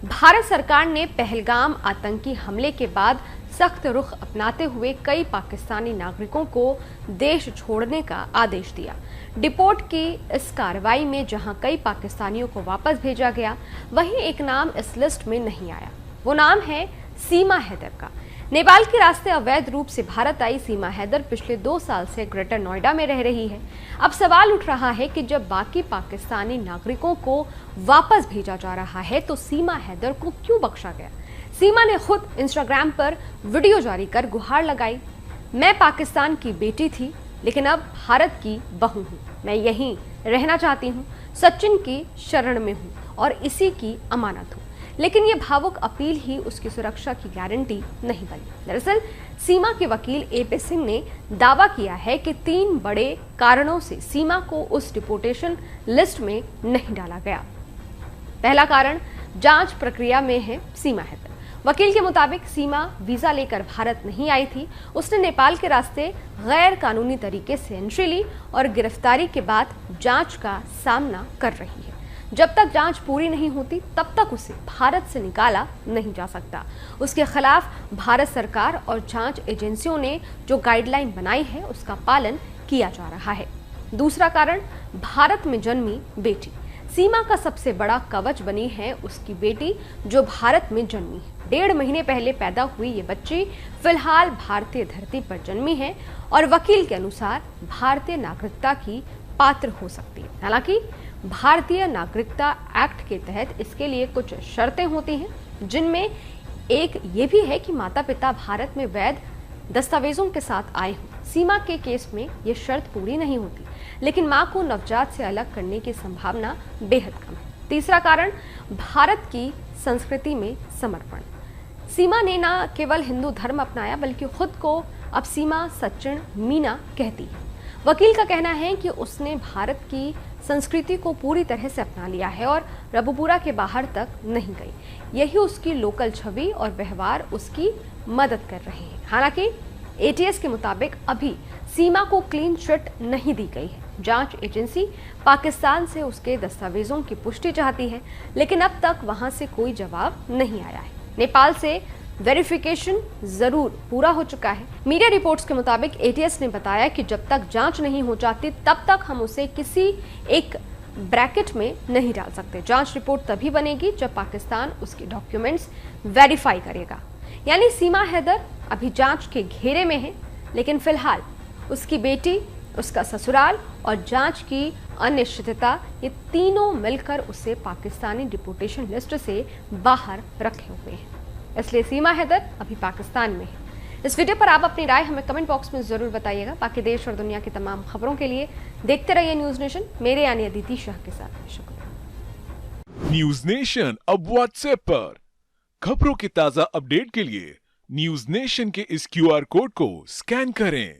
भारत सरकार ने पहलगाम आतंकी हमले के बाद सख्त रुख अपनाते हुए कई पाकिस्तानी नागरिकों को देश छोड़ने का आदेश दिया। डिपोर्ट की इस कार्रवाई में जहां कई पाकिस्तानियों को वापस भेजा गया, वहीं एक नाम इस लिस्ट में नहीं आया। वो नाम है सीमा हैदर का। नेपाल के रास्ते अवैध रूप से भारत आई सीमा हैदर पिछले 2 साल से ग्रेटर नोएडा में रह रही है। अब सवाल उठ रहा है कि जब बाकी पाकिस्तानी नागरिकों को वापस भेजा जा रहा है तो सीमा हैदर को क्यों बख्शा गया। सीमा ने खुद इंस्टाग्राम पर वीडियो जारी कर गुहार लगाई। मैं पाकिस्तान की बेटी थी, लेकिन अब भारत की बहू हूँ। मैं यहीं रहना चाहती हूँ, सचिन की शरण में हूँ और इसी की अमानत हूँ। लेकिन ये भावुक अपील ही उसकी सुरक्षा की गारंटी नहीं बनी। दरअसल सीमा के वकील AP सिंह ने दावा किया है कि 3 बड़े कारणों से सीमा को उस डिपोर्टेशन लिस्ट में नहीं डाला गया। पहला कारण, जांच प्रक्रिया में है सीमा हैदर। वकील के मुताबिक सीमा वीजा लेकर भारत नहीं आई थी। उसने नेपाल के रास्ते गैर कानूनी तरीके से एंट्री ली और गिरफ्तारी के बाद जांच का सामना कर रही है। जब तक जांच पूरी नहीं होती तब तक उसे भारत से निकाला नहीं जा सकता। उसके खिलाफ भारत सरकार और जांच एजेंसियों ने जो गाइडलाइन बनाई है उसका पालन किया जा रहा है। दूसरा कारण, भारत में जन्मी बेटी। सीमा का सबसे बड़ा कवच बनी है उसकी बेटी जो भारत में जन्मी है। 1.5 महीने पहले पैदा हुई ये बच्ची फिलहाल भारतीय धरती पर जन्मी है और वकील के अनुसार भारतीय नागरिकता की पात्र हो सकती है। हालांकि भारतीय नागरिकता एक्ट के तहत इसके लिए कुछ शर्तें होती हैं, जिनमें एक ये भी है कि माता पिता भारत में वैध दस्तावेजों के साथ आए हों। सीमा के केस में ये शर्त पूरी नहीं होती, लेकिन मां को नवजात से अलग करने की संभावना बेहद कम है। तीसरा कारण, भारत की संस्कृति में समर्पण। सीमा ने न केवल हिंदू धर्म अपनाया बल्कि खुद को अब सीमा सचिन मीना कहती है। वकील का कहना है कि उसने भारत की संस्कृति को पूरी तरह से अपना लिया है और रबुपुरा के बाहर तक नहीं गई। यही उसकी लोकल छवि और व्यवहार उसकी मदद कर रहे हैं। हालांकि ATS के मुताबिक अभी सीमा को क्लीन चिट नहीं दी गई है। जांच एजेंसी पाकिस्तान से उसके दस्तावेजों की पुष्टि चाहती है, लेकिन अब तक वहां से कोई जवाब नहीं आया है। नेपाल से वेरिफिकेशन जरूर पूरा हो चुका है। मीडिया रिपोर्ट्स के मुताबिक ATS ने बताया कि जब तक जांच नहीं हो जाती तब तक हम उसे किसी एक ब्रैकेट में नहीं डाल सकते। जांच रिपोर्ट तभी बनेगी जब पाकिस्तान उसके डॉक्यूमेंट्स वेरीफाई करेगा। यानी सीमा हैदर अभी जांच के घेरे में है, लेकिन फिलहाल उसकी बेटी, उसका ससुराल और जांच की अनिश्चितता, ये तीनों मिलकर उसे पाकिस्तानी डिपोर्टेशन लिस्ट से बाहर रखे हुए हैं। इसलिए सीमा हैदर अभी पाकिस्तान में है। इस वीडियो पर आप अपनी राय हमें कमेंट बॉक्स में जरूर बताइएगा। बाकी देश और दुनिया की तमाम खबरों के लिए देखते रहिए न्यूज नेशन, मेरे यानी अदिति शाह के साथ। शुक्रिया। न्यूज नेशन अब व्हाट्सएप पर खबरों की ताजा अपडेट के लिए न्यूज नेशन के इस QR कोड को स्कैन करें।